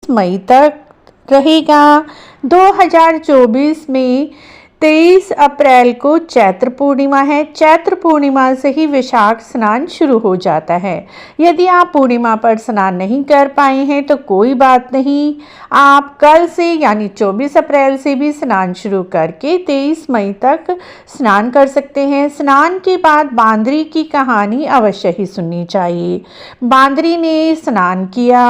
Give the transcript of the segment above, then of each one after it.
मई तक रहेगा। 2024 में 23 अप्रैल को चैत्र पूर्णिमा है। चैत्र पूर्णिमा से ही वैशाख स्नान शुरू हो जाता है। यदि आप पूर्णिमा पर स्नान नहीं कर पाए हैं तो कोई बात नहीं, आप कल से यानी 24 अप्रैल से भी स्नान शुरू करके 23 मई तक स्नान कर सकते हैं। स्नान के बाद बांदरी की कहानी अवश्य ही सुननी चाहिए। बांदरी ने स्नान किया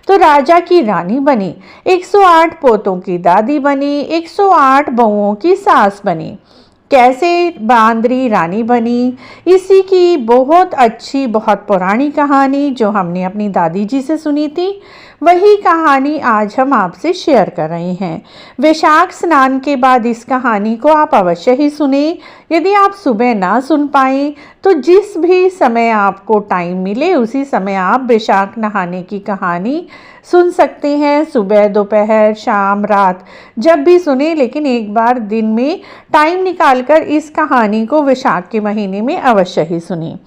तो राजा की रानी बनी, 108 पोतों की दादी बनी, 108 बहुओं की सास बनी। कैसे बांदरी रानी बनी, इसी की बहुत अच्छी, बहुत पुरानी कहानी जो हमने अपनी दादी जी से सुनी थी, वही कहानी आज हम आपसे शेयर कर रहे हैं। वैशाख स्नान के बाद इस कहानी को आप अवश्य ही सुने। यदि आप सुबह ना सुन पाए तो जिस भी समय आपको टाइम मिले उसी समय आप वैशाख नहाने की कहानी सुन सकते हैं। सुबह, दोपहर, शाम, रात, जब भी सुने, लेकिन एक बार दिन में टाइम निकालकर इस कहानी को वैशाख के महीने में अवश्य ही सुने।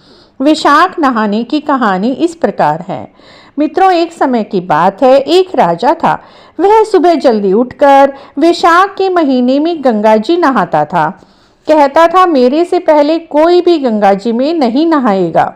वैशाख नहाने की कहानी इस प्रकार है। मित्रों, एक समय की बात है, एक राजा था। वह सुबह जल्दी उठकर वैशाख के महीने में गंगा जी नहाता था। कहता था, मेरे से पहले कोई भी गंगा जी में नहीं नहाएगा।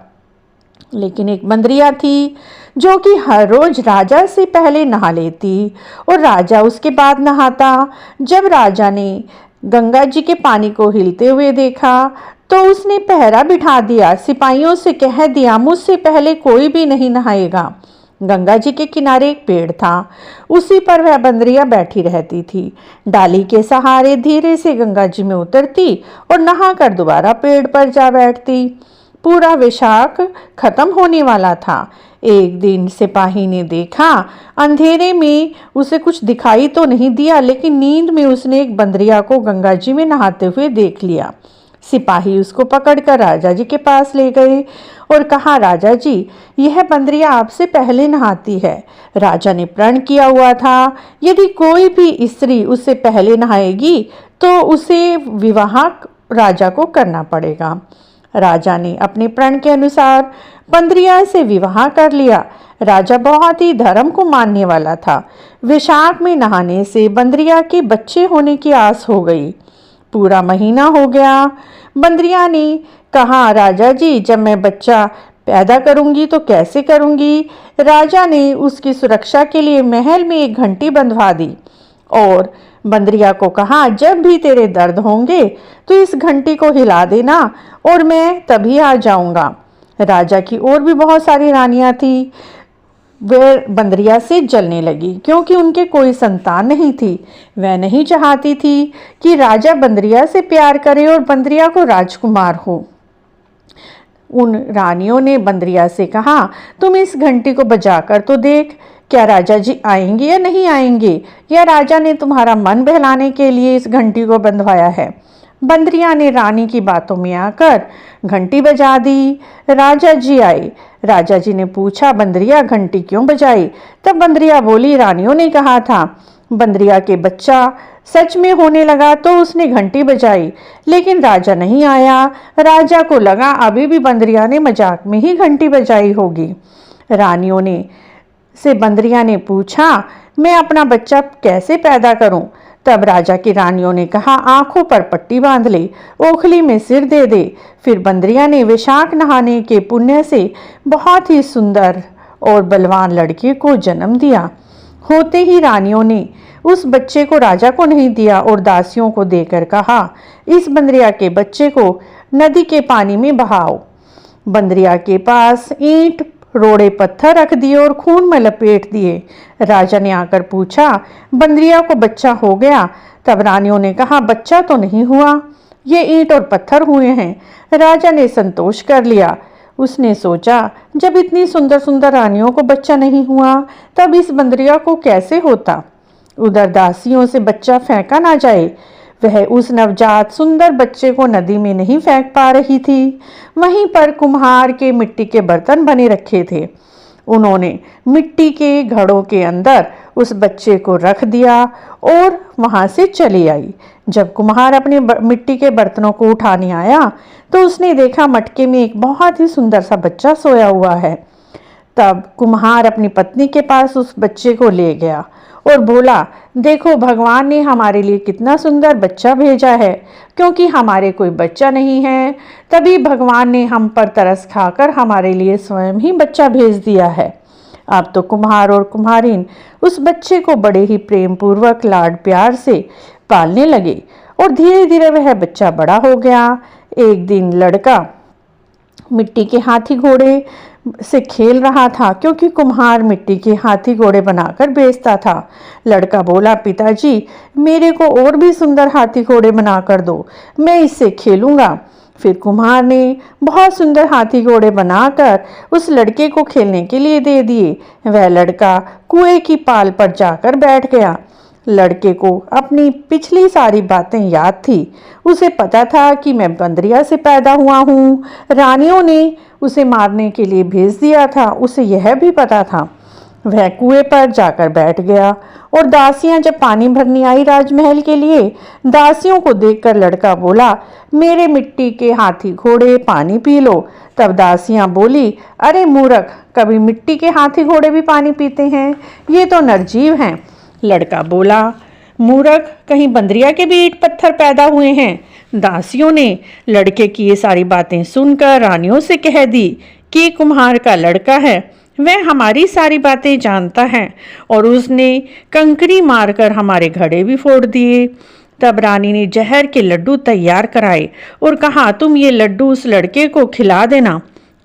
लेकिन एक बंदरिया थी जो कि हर रोज राजा से पहले नहा लेती और राजा उसके बाद नहाता। जब राजा ने गंगा जी के पानी को हिलते हुए देखा तो उसने पहरा बिठा दिया, सिपाहियों से कह दिया, मुझसे पहले कोई भी नहीं नहाएगा। गंगा जी के किनारे एक पेड़ था, उसी पर वह बंदरिया बैठी रहती थी। डाली के सहारे धीरे से गंगा जी में उतरती और नहाकर दोबारा पेड़ पर जा बैठती। पूरा वैशाख खत्म होने वाला था। एक दिन सिपाही ने देखा, अंधेरे में उसे कुछ दिखाई तो नहीं दिया, लेकिन नींद में उसने एक बंदरिया को गंगा जी में नहाते हुए देख लिया। सिपाही उसको पकड़कर राजा जी के पास ले गए और कहा, राजा जी, यह बंदरिया आपसे पहले नहाती है। राजा ने प्रण किया हुआ था, यदि कोई भी स्त्री उससे पहले नहाएगी तो उसे विवाह राजा को करना पड़ेगा। राजा ने अपने प्रण के अनुसार बंदरिया से विवाह कर लिया। राजा बहुत ही धर्म को मानने वाला था। वैशाख में नहाने से बंदरिया के बच्चे होने की आस हो गई। पूरा महीना हो गया। बंदरिया ने कहा, राजा जी, जब मैं बच्चा पैदा करूंगी तो कैसे करूंगी? राजा ने उसकी सुरक्षा के लिए महल में एक घंटी बंधवा दी और बंदरिया को कहा, जब भी तेरे दर्द होंगे तो इस घंटी को हिला देना और मैं तभी आ जाऊंगा। राजा की और भी बहुत सारी रानियां थी। वे बंदरिया से जलने लगी क्योंकि उनके कोई संतान नहीं थी। वह नहीं चाहती थी कि राजा बंदरिया से प्यार करे और बंदरिया को राजकुमार हो। उन रानियों ने बंदरिया से कहा, तुम इस घंटी को बजाकर तो देख, क्या राजा जी आएंगे या नहीं आएंगे, या राजा ने तुम्हारा मन बहलाने के लिए इस घंटी को बंधवाया है। बंदरिया ने रानी की बातों में आकर घंटी बजा दी। राजा जी आए। राजा जी ने पूछा, बंदरिया, घंटी क्यों बजाई? तब बंदरिया बोली, रानियों ने कहा था। बंदरिया के बच्चा सच में होने लगा तो उसने घंटी बजाई, लेकिन राजा नहीं आया। राजा को लगा अभी भी बंदरिया ने मजाक में ही घंटी बजाई होगी। रानियों ने से बंदरिया ने पूछा, मैं अपना बच्चा कैसे पैदा करूं? तब राजा की रानियों ने कहा, आंखों पर पट्टी बांध ले, ओखली में सिर दे दे। फिर बंदरिया ने वैशाख नहाने के पुण्य से बहुत ही सुंदर और बलवान लड़के को जन्म दिया। होते ही रानियों ने उस बच्चे को राजा को नहीं दिया और दासियों को देकर कहा, इस बंदरिया के बच्चे को नदी के पानी में बहाओ। बंदरिया के पास ईंट, रोड़े, पत्थर रख दिए और खून में लपेट दिए। राजा ने आकर पूछा, बंदरिया को बच्चा हो गया? तब रानियों ने कहा, बच्चा तो नहीं हुआ, ये ईंट और पत्थर हुए हैं। राजा ने संतोष कर लिया। उसने सोचा, जब इतनी सुंदर सुंदर रानियों को बच्चा नहीं हुआ तब इस बंदरिया को कैसे होता? उधर दासियों से बच्चा फेंका ना जाए। वह उस नवजात सुंदर बच्चे को नदी में नहीं फेंक पा रही थी। वहीं पर कुम्हार के मिट्टी के बर्तन बने रखे थे। उन्होंने मिट्टी के घड़ों के अंदर उस बच्चे को रख दिया और वहां से चली आई। जब कुम्हार अपने मिट्टी के बर्तनों को उठाने आया तो उसने देखा मटके में एक बहुत ही सुंदर सा बच्चा सोया हुआ है। तब कुम्हार अपनी पत्नी के पास उस बच्चे को ले गया और बोला, देखो भगवान ने हमारे लिए कितना सुंदर बच्चा भेजा है। क्योंकि हमारे कोई बच्चा नहीं है, तभी भगवान ने हम पर तरस खाकर हमारे लिए स्वयं ही बच्चा भेज दिया है। अब तो कुम्हार और कुम्हारिन उस बच्चे को बड़े ही प्रेम पूर्वक लाड प्यार से पालने लगे और धीरे धीरे वह बच्चा बड़ा हो गया। एक दिन लड़का मिट्टी के हाथी घोड़े से खेल रहा था, क्योंकि कुम्हार मिट्टी के हाथी घोड़े बनाकर बेचता था। लड़का बोला, पिताजी मेरे को और भी सुंदर हाथी घोड़े बनाकर दो, मैं इससे खेलूंगा। फिर कुम्हार ने बहुत सुंदर हाथी घोड़े बनाकर उस लड़के को खेलने के लिए दे दिए। वह लड़का कुएं की पाल पर जाकर बैठ गया। लड़के को अपनी पिछली सारी बातें याद थी। उसे पता था कि मैं बंदरिया से पैदा हुआ हूँ, रानियों ने उसे मारने के लिए भेज दिया था, उसे यह भी पता था। वह कुएं पर जाकर बैठ गया और दासियां जब पानी भरने आई राजमहल के लिए, दासियों को देखकर लड़का बोला, मेरे मिट्टी के हाथी घोड़े पानी पी लो। तब दासियां बोली, अरे मूर्ख, कभी मिट्टी के हाथी घोड़े भी पानी पीते हैं? ये तो निर्जीव हैं। लड़का बोला, मूर्ख, कहीं बंदरिया के भी ईंट पत्थर पैदा हुए हैं? दासियों ने लड़के की ये सारी बातें सुनकर रानियों से कह दी कि कुम्हार का लड़का है, वह हमारी सारी बातें जानता है और उसने कंकरी मारकर हमारे घड़े भी फोड़ दिए। तब रानी ने जहर के लड्डू तैयार कराए और कहा, तुम ये लड्डू उस लड़के को खिला देना।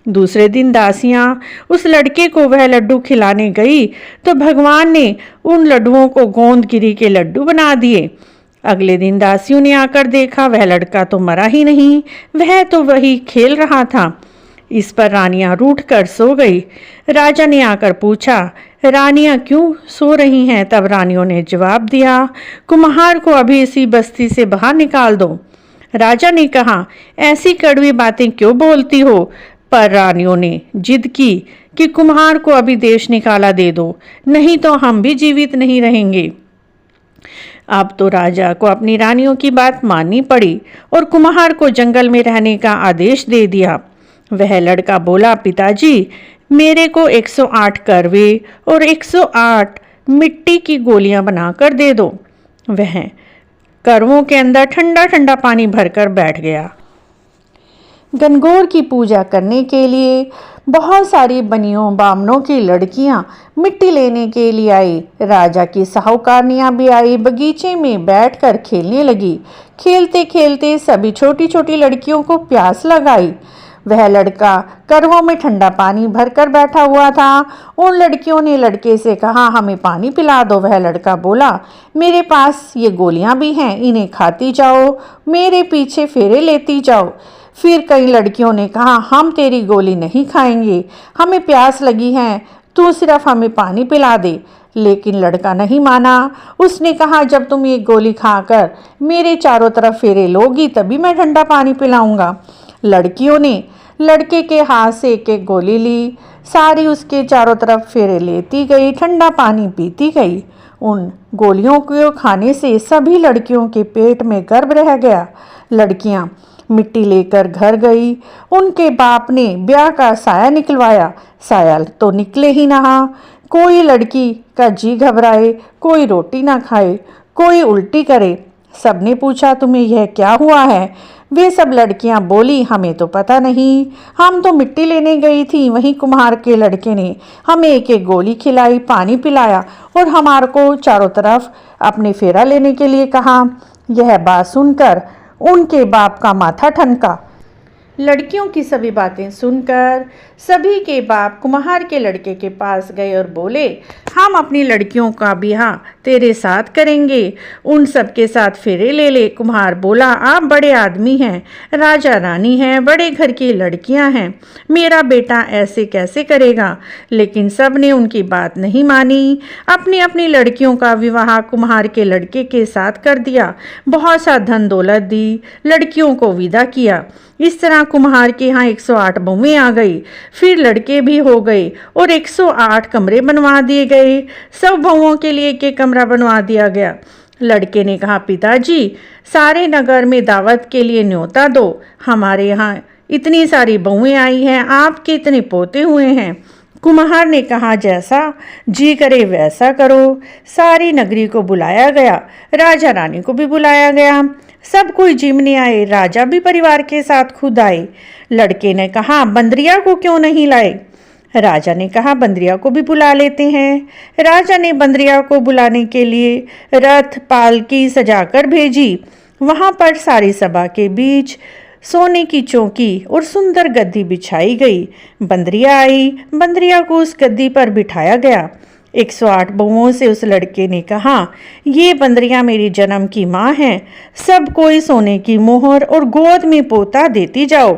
दूसरे दिन दासियां उस लड़के को वह लड्डू खिलाने गई तो भगवान ने उन लड्डुओं को गोंदगिरी के लड्डू बना दिए। अगले दिन दासियों ने आकर देखा, वह लड़का तो मरा ही नहीं, वह तो वही खेल रहा था। इस पर रानियां रूठ कर सो गई। राजा ने आकर पूछा, रानियां क्यों सो रही हैं? तब रानियों ने जवाब दिया, कुम्हार को अभी इसी बस्ती से बाहर निकाल दो। राजा ने कहा, ऐसी कड़वी बातें क्यों बोलती हो? पर रानियों ने जिद की कि कुम्हार को अभी देश निकाला दे दो, नहीं तो हम भी जीवित नहीं रहेंगे। अब तो राजा को अपनी रानियों की बात माननी पड़ी और कुम्हार को जंगल में रहने का आदेश दे दिया। वह लड़का बोला, पिताजी मेरे को 108 करवे और 108 मिट्टी की गोलियां बनाकर दे दो। वह करवों के अंदर ठंडा ठंडा पानी भरकर बैठ गया। गणगौर की पूजा करने के लिए बहुत सारी बनियों बामनों की लड़कियां मिट्टी लेने के लिए आई। राजा की साहूकारनियां भी आई, बगीचे में बैठकर खेलने लगी। खेलते खेलते सभी छोटी छोटी लड़कियों को प्यास लगाई। वह लड़का करवों में ठंडा पानी भरकर बैठा हुआ था। उन लड़कियों ने लड़के से कहा, हमें पानी पिला दो। वह लड़का बोला, मेरे पास ये गोलियां भी हैं, इन्हें खाती जाओ, मेरे पीछे फेरे लेती जाओ। फिर कई लड़कियों ने कहा, हम तेरी गोली नहीं खाएंगे, हमें प्यास लगी है, तू सिर्फ हमें पानी पिला दे। लेकिन लड़का नहीं माना। उसने कहा, जब तुम ये गोली खाकर मेरे चारों तरफ फेरे लोगी तभी मैं ठंडा पानी पिलाऊंगा। लड़कियों ने लड़के के हाथ से एक एक गोली ली, सारी उसके चारों तरफ फेरे लेती गई, ठंडा पानी पीती गई। उन गोलियों को खाने से सभी लड़कियों के पेट में गर्भ रह गया। लड़कियां मिट्टी लेकर घर गई। उनके बाप ने ब्याह का साया निकलवाया, साया तो निकले ही ना। कोई लड़की का जी घबराए, कोई रोटी ना खाए, कोई उल्टी करे। सबने पूछा, तुम्हें यह क्या हुआ है? वे सब लड़कियां बोली, हमें तो पता नहीं, हम तो मिट्टी लेने गई थी, वहीं कुम्हार के लड़के ने हमें एक एक गोली खिलाई, पानी पिलाया और हमारे को चारों तरफ अपने फेरा लेने के लिए कहा। यह बात सुनकर उनके बाप का माथा ठनका। लड़कियों की सभी बातें सुनकर सभी के बाप कुम्हार के लड़के के पास गए और बोले, हम अपनी लड़कियों का ब्याह तेरे साथ करेंगे, उन सब के साथ फेरे ले ले। कुम्हार बोला, आप बड़े आदमी हैं, राजा रानी हैं, बड़े घर की लड़कियां हैं, मेरा बेटा ऐसे कैसे करेगा? लेकिन सब ने उनकी बात नहीं मानी। अपनी अपनी लड़कियों का विवाह कुम्हार के लड़के के साथ कर दिया, बहुत सा धन दौलत दी, लड़कियों को विदा किया। इस तरह कुम्हार के यहाँ 108 बहुएं आ गई। फिर लड़के भी हो गए और 108 कमरे बनवा दिए गए। सब बहुओं के लिए एक एक कमरा बनवा दिया गया। लड़के ने कहा, पिताजी सारे नगर में दावत के लिए न्योता दो, हमारे यहाँ इतनी सारी बहुएं आई हैं, आपके इतने पोते हुए हैं, कुम्हार ने कहा, जैसा जी करे वैसा करो। सारी नगरी को बुलाया गया, राजा रानी को भी बुलाया गया। सब कोई जिमने आए, राजा भी परिवार के साथ खुद आए। लड़के ने कहा, बंदरिया को क्यों नहीं लाए? राजा ने कहा, बंदरिया को भी बुला लेते हैं। राजा ने बंदरिया को बुलाने के लिए रथ पालकी सजाकर भेजी। वहां पर सारी सभा के बीच सोने की चौकी और सुंदर गद्दी बिछाई गई। बंदरिया आई, बंदरिया को उस गद्दी पर बिठाया गया। 108 बहुओं से उस लड़के ने कहा, ये बंदरिया मेरी जन्म की माँ है। सब कोई सोने की मोहर और गोद में पोता देती जाओ।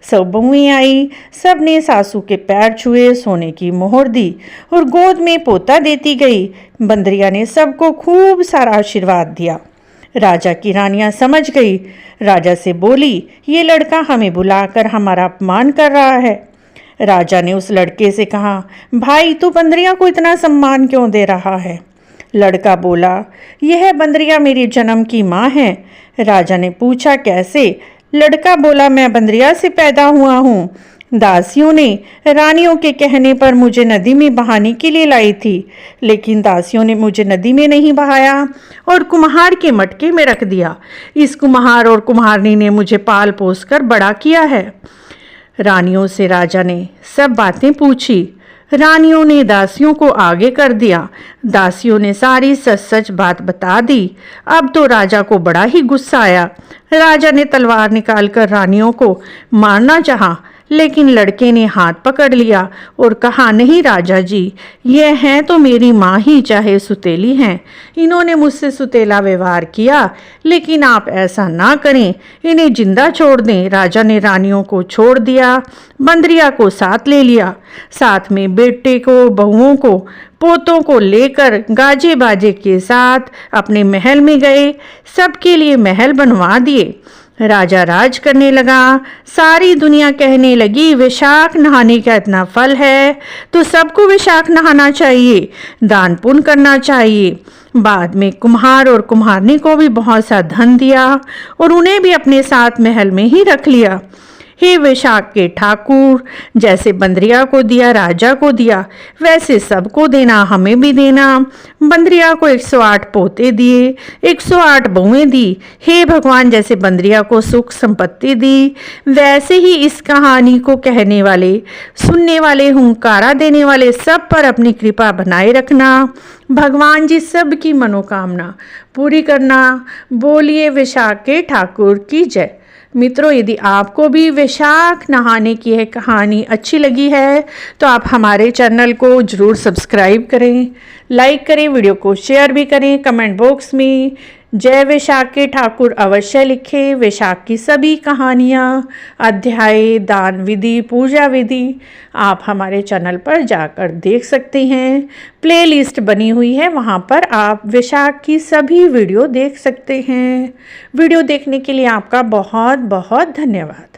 सब बहुएं आई, सब ने सासू के पैर छुए, सोने की मोहर दी और गोद में पोता देती गई। बंदरिया ने सबको खूब सारा आशीर्वाद दिया। राजा की रानियां समझ गई। राजा से बोली, ये लड़का हमें बुलाकर हमारा अपमान कर रहा है। राजा ने उस लड़के से कहा, भाई तू बंदरिया को इतना सम्मान क्यों दे रहा है? लड़का बोला, यह बंदरिया मेरी जन्म की माँ है। राजा ने पूछा, कैसे? लड़का बोला, मैं बंदरिया से पैदा हुआ हूँ। दासियों ने रानियों के कहने पर मुझे नदी में बहाने के लिए लाई थी, लेकिन दासियों ने मुझे नदी में नहीं बहाया और कुम्हार के मटके में रख दिया। इस कुम्हार और कुम्हारनी ने मुझे पाल पोस कर बड़ा किया है। रानियों से राजा ने सब बातें पूछी। रानियों ने दासियों को आगे कर दिया। दासियों ने सारी सच सच बात बता दी। अब तो राजा को बड़ा ही गुस्सा आया। राजा ने तलवार निकालकर रानियों को मारना चाहा, लेकिन लड़के ने हाथ पकड़ लिया और कहा, नहीं राजा जी, ये हैं तो मेरी माँ ही, चाहे सुतेली हैं। इन्होंने मुझसे सुतेला व्यवहार किया, लेकिन आप ऐसा ना करें, इन्हें जिंदा छोड़ दें। राजा ने रानियों को छोड़ दिया, बंदरिया को साथ ले लिया। साथ में बेटे को, बहुओं को, पोतों को लेकर गाजे बाजे के साथ अपने महल में गए। सबके लिए महल बनवा दिए। राजा राज करने लगा। सारी दुनिया कहने लगी, वैशाख नहाने का इतना फल है तो सबको वैशाख नहाना चाहिए, दान पुण्य करना चाहिए। बाद में कुम्हार और कुम्हारनी को भी बहुत सा धन दिया और उन्हें भी अपने साथ महल में ही रख लिया। हे वैशाख के ठाकुर, जैसे बंदरिया को दिया, राजा को दिया, वैसे सबको देना, हमें भी देना। बंदरिया को 108 पोते दिए, 108 बहुएं दी। हे भगवान, जैसे बंदरिया को सुख संपत्ति दी, वैसे ही इस कहानी को कहने वाले, सुनने वाले, हुंकारा देने वाले सब पर अपनी कृपा बनाए रखना। भगवान जी सबकी मनोकामना पूरी करना। बोलिए वैशाख के ठाकुर की जय। मित्रों, यदि आपको भी वैशाख नहाने की यह कहानी अच्छी लगी है तो आप हमारे चैनल को ज़रूर सब्सक्राइब करें, लाइक करें, वीडियो को शेयर भी करें। कमेंट बॉक्स में जय वैशाख के ठाकुर अवश्य लिखें। वैशाख की सभी कहानियाँ, अध्याय, दान विधि, पूजा विधि आप हमारे चैनल पर जाकर देख सकते हैं। प्लेलिस्ट बनी हुई है, वहाँ पर आप वैशाख की सभी वीडियो देख सकते हैं। वीडियो देखने के लिए आपका बहुत बहुत धन्यवाद।